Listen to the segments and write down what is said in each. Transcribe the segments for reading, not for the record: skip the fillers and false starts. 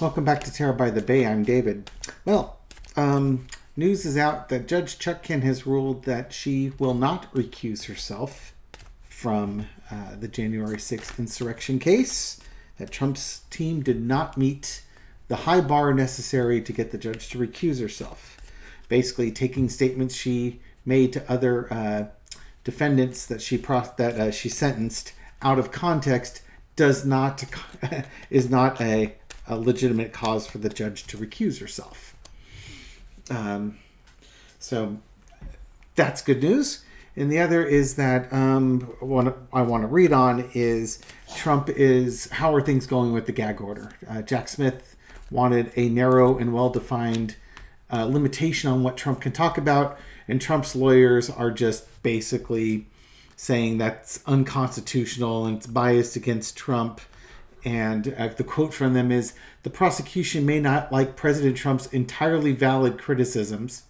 Welcome back to Terror by the Bay. I'm David. Well, news is out that Judge Chutkan has ruled that she will not recuse herself from the January 6th insurrection case. That Trump's team did not meet the high bar necessary to get the judge to recuse herself. Basically, taking statements she made to other defendants that she sentenced out of context is not a legitimate cause for the judge to recuse herself. So that's good news. And the other is that what I want to read on is how are things going with the gag order? Jack Smith wanted a narrow and well-defined limitation on what Trump can talk about, and Trump's lawyers are just basically saying that's unconstitutional and it's biased against Trump. And the quote from them is, "The prosecution may not like President Trump's entirely valid criticisms."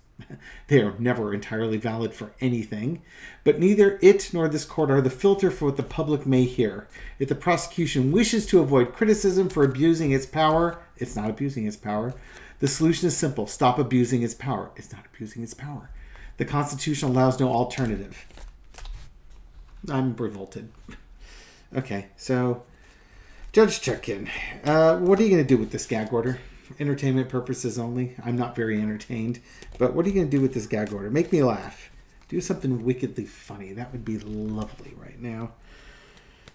They are never entirely valid for anything. "But neither it nor this court are the filter for what the public may hear. If the prosecution wishes to avoid criticism for abusing its power," it's not abusing its power. "The solution is simple. Stop abusing its power." It's not abusing its power. "The Constitution allows no alternative." I'm revolted. Okay, so Judge Chutkan, what are you going to do with this gag order? Entertainment purposes only. I'm not very entertained. But what are you going to do with this gag order? Make me laugh. Do something wickedly funny. That would be lovely right now.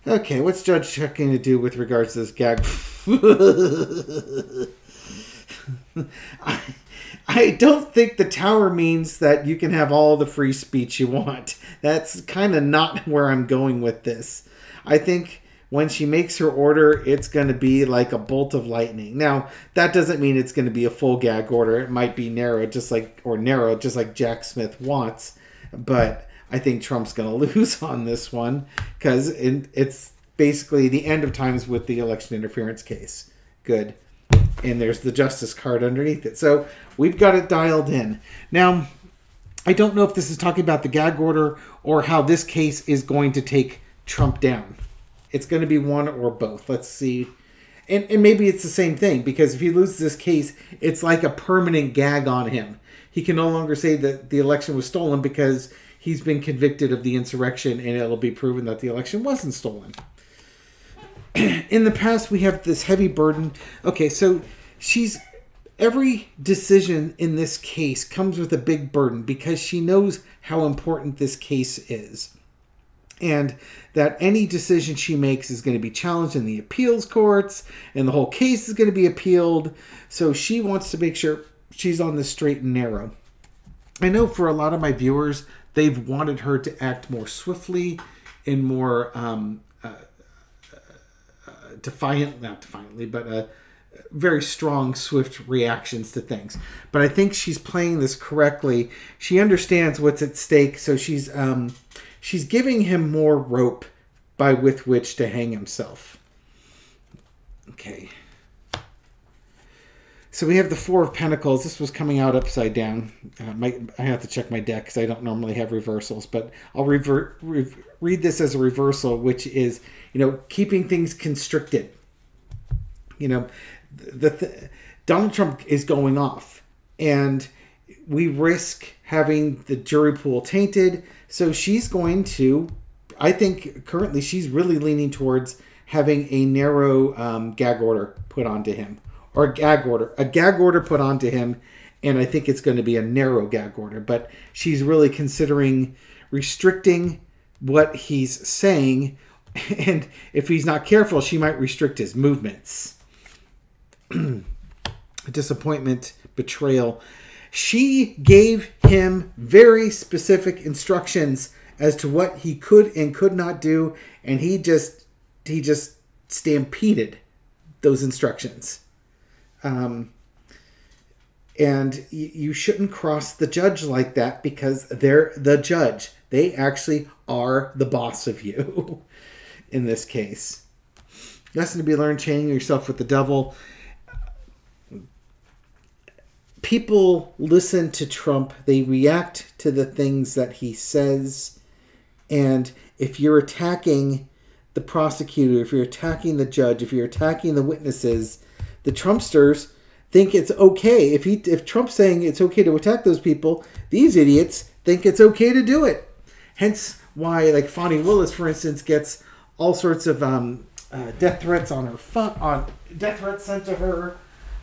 Okay, what's Judge Chutkan going to do with regards to this gag? I don't think the tower means that you can have all the free speech you want. That's kind of not where I'm going with this. I think when she makes her order, it's going to be like a bolt of lightning. Now, that doesn't mean it's going to be a full gag order. It might be narrow, just like Jack Smith wants. But I think Trump's going to lose on this one because it's basically the end of times with the election interference case. Good. And there's the justice card underneath it. So we've got it dialed in. Now, I don't know if this is talking about the gag order or how this case is going to take Trump down. It's going to be one or both. Let's see. And maybe it's the same thing, because if he loses this case, it's like a permanent gag on him. He can no longer say that the election was stolen because he's been convicted of the insurrection and it'll be proven that the election wasn't stolen. In the past, we have this heavy burden. Okay, so every decision in this case comes with a big burden because she knows how important this case is. And that any decision she makes is going to be challenged in the appeals courts, and the whole case is going to be appealed. So she wants to make sure she's on the straight and narrow. I know for a lot of my viewers, they've wanted her to act more swiftly and more very strong, swift reactions to things. But I think she's playing this correctly. She understands what's at stake, so she's giving him more rope with which to hang himself. Okay. So we have the Four of Pentacles. This was coming out upside down. I have to check my deck because I don't normally have reversals, but I'll read this as a reversal, which is, keeping things constricted. Donald Trump is going off, and we risk having the jury pool tainted. So she's going to, I think currently she's really leaning towards having a narrow gag order put onto him. Or a gag order put onto him. And I think it's going to be a narrow gag order. But she's really considering restricting what he's saying. And if he's not careful, she might restrict his movements. Disappointment, betrayal. She gave him very specific instructions as to what he could and could not do, and he just stampeded those instructions. And you shouldn't cross the judge like that because they're the judge. They actually are the boss of you in this case. Lesson to be learned: chaining yourself with the devil. People listen to Trump. They react to the things that he says. And if you're attacking the prosecutor, if you're attacking the judge, if you're attacking the witnesses, The Trumpsters think it's okay. If Trump's saying it's okay to attack those people, these idiots think it's okay to do it. Hence why, like, Fonnie Willis, for instance, gets all sorts of death threats on her death threats sent to her.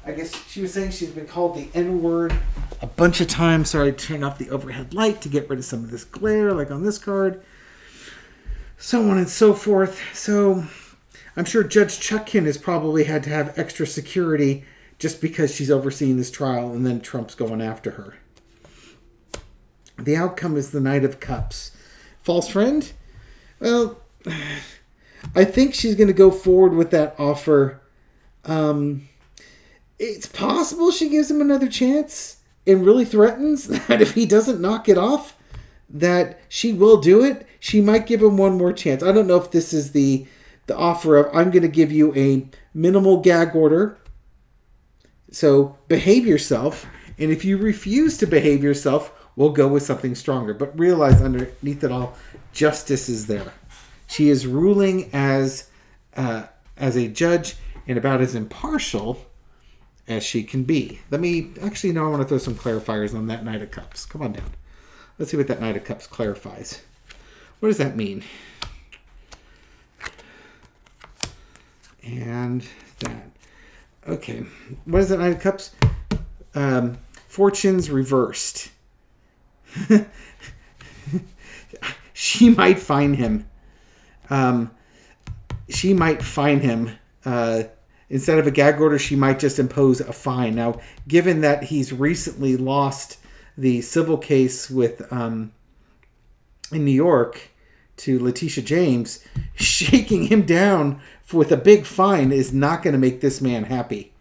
I guess she was saying she's been called the N-word a bunch of times. Sorry, turn off the overhead light to get rid of some of this glare, like on this card. So on and so forth. So I'm sure Judge Chutkan has probably had to have extra security just because she's overseeing this trial, and then Trump's going after her. The outcome is the Knight of Cups. False friend? Well, I think she's going to go forward with that offer. It's possible she gives him another chance and really threatens that if he doesn't knock it off, that she will do it. She might give him one more chance. I don't know if this is the offer of, I'm going to give you a minimal gag order, so behave yourself. And if you refuse to behave yourself, we'll go with something stronger. But realize underneath it all, justice is there. She is ruling as a judge and about as impartial as she can be. I want to throw some clarifiers on that Knight of Cups. Come on down. Let's see what that Knight of Cups clarifies. What does that mean? And that. Okay. What is that Knight of Cups? Fortunes reversed. She might fine him. Instead of a gag order, she might just impose a fine. Now, given that he's recently lost the civil case with in New York to Letitia James, shaking him down with a big fine is not going to make this man happy.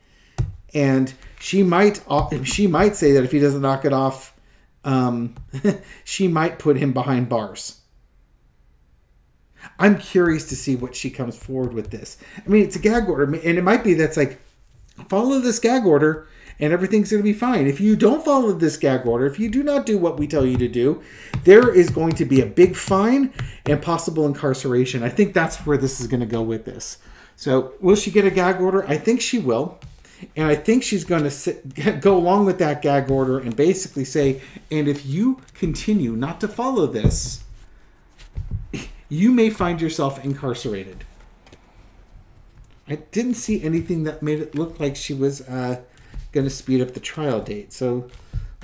And she might say that if he doesn't knock it off, she might put him behind bars. I'm curious to see what she comes forward with this. I mean, it's a gag order, and it might be that's like, follow this gag order, and everything's going to be fine. If you don't follow this gag order, if you do not do what we tell you to do, there is going to be a big fine and possible incarceration. I think that's where this is going to go with this. So, will she get a gag order? I think she will. And I think she's going to go along with that gag order and basically say, and if you continue not to follow this, you may find yourself incarcerated. I didn't see anything that made it look like she was going to speed up the trial date. So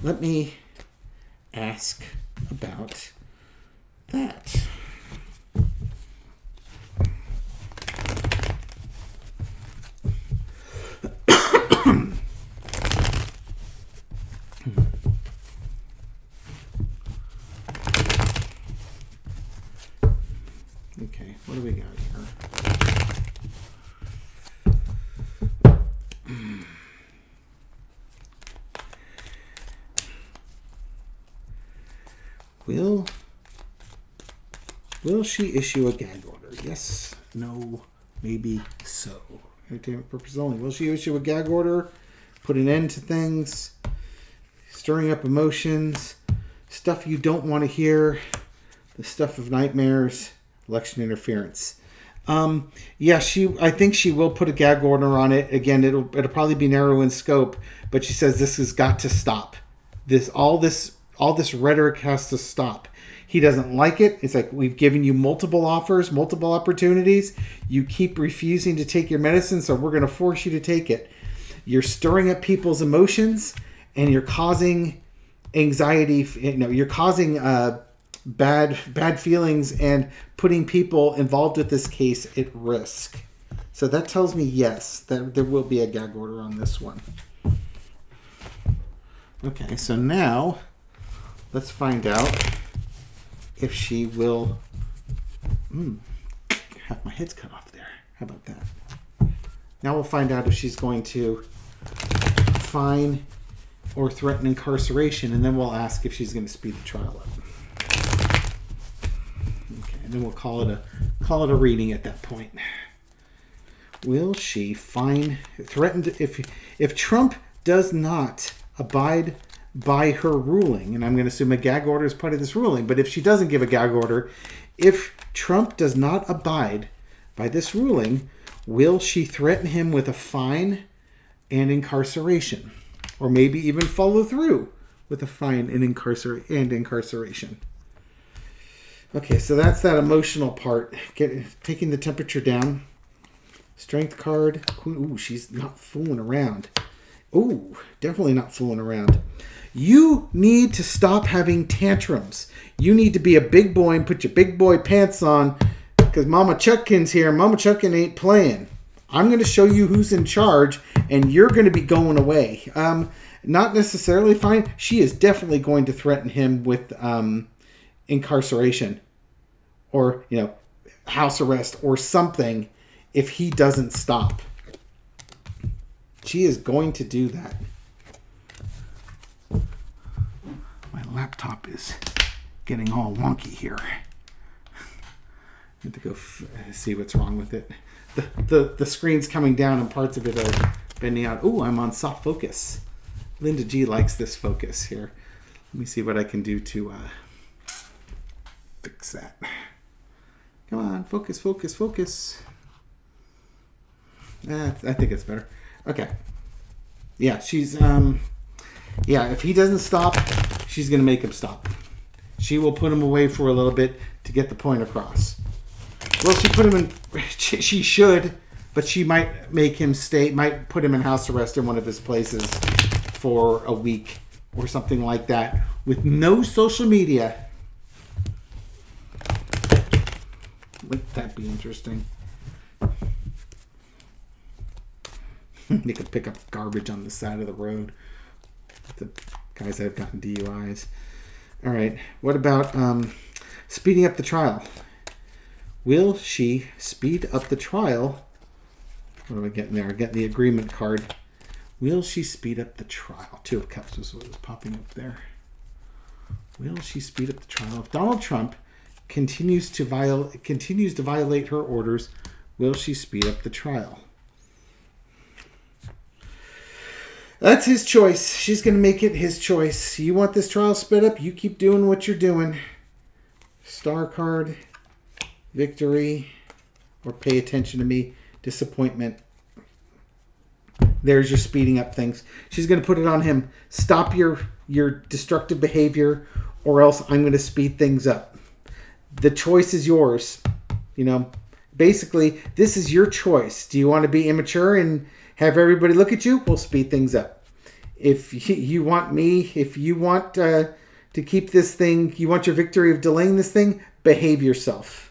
let me ask about that. Okay, what do we got here? Will she issue a gag order? Yes, no, maybe so. Entertainment purposes only. Will she issue a gag order? Put an end to things? Stirring up emotions? Stuff you don't want to hear? The stuff of nightmares? Election interference. Yeah, I think she will put a gag order on it. Again, it'll probably be narrow in scope, but she says this has got to stop. All this rhetoric has to stop. He doesn't like it. It's like, we've given you multiple offers, multiple opportunities. You keep refusing to take your medicine, so we're going to force you to take it. You're stirring up people's emotions, and you're causing anxiety. You're causing bad feelings and putting people involved with this case at risk. So that tells me, yes, that there will be a gag order on this one. Okay, so now let's find out if she will have my head's cut off there. How about that? Now we'll find out if she's going to fine or threaten incarceration, and then we'll ask if she's going to speed the trial up. Okay, and then we'll call it a reading at that point. Will she threaten if Trump does not abide by her ruling, and I'm going to assume a gag order is part of this ruling, but if she doesn't give a gag order, if Trump does not abide by this ruling, will she threaten him with a fine and incarceration. Or maybe even follow through with a fine and incarceration. Okay, so that's that emotional part. Taking the temperature down. Strength card. Ooh, she's not fooling around. Ooh, definitely not fooling around. You need to stop having tantrums. You need to be a big boy and put your big boy pants on, because Mama Chutkan's here. Mama Chutkan ain't playing. I'm going to show you who's in charge, and you're going to be going away. Not necessarily fine. She is definitely going to threaten him with incarceration or, house arrest or something if he doesn't stop. She is going to do that. My laptop is getting all wonky here. I have to go see what's wrong with it. The screen's coming down and parts of it are bending out. Oh, I'm on soft focus. Linda G likes this focus here. Let me see what I can do to fix that. Come on, focus, focus, focus. I think it's better. Okay. Yeah, she's, if he doesn't stop, she's going to make him stop. She will put him away for a little bit to get the point across. Well, she put him in, she should, but she might make him stay, might put him in house arrest in one of his places for a week or something like that with no social media. Wouldn't that be interesting? They could pick up garbage on the side of the road. The guys that have gotten DUIs. All right. What about speeding up the trial? Will she speed up the trial? What am I getting there? I get the agreement card. Will she speed up the trial? Two of Cups was what was popping up there. Will she speed up the trial? If Donald Trump continues to violate her orders, will she speed up the trial? That's his choice. She's going to make it his choice. You want this trial sped up? You keep doing what you're doing. Star card, victory, or pay attention to me, disappointment. There's your speeding up things. She's going to put it on him. Stop your destructive behavior, or else I'm going to speed things up. The choice is yours. Basically, this is your choice. Do you want to be immature and have everybody look at you? We'll speed things up. If you want to keep this thing, you want your victory of delaying this thing, behave yourself.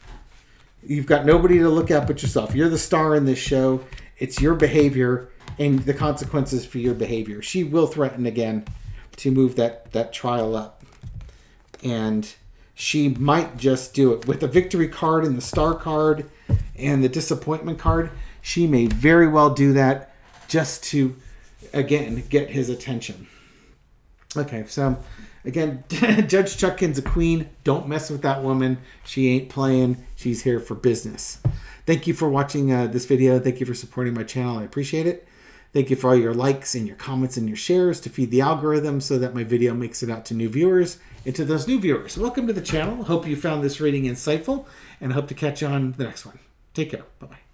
You've got nobody to look at but yourself. You're the star in this show. It's your behavior and the consequences for your behavior. She will threaten again to move that trial up. And she might just do it. With the victory card and the star card and the disappointment card, she may very well do that just to, again, get his attention. Okay, so, again, Judge Chutkan's a queen. Don't mess with that woman. She ain't playing. She's here for business. Thank you for watching this video. Thank you for supporting my channel. I appreciate it. Thank you for all your likes and your comments and your shares to feed the algorithm so that my video makes it out to new viewers. And to those new viewers, welcome to the channel. Hope you found this reading insightful, and I hope to catch you on the next one. Take care. Bye-bye.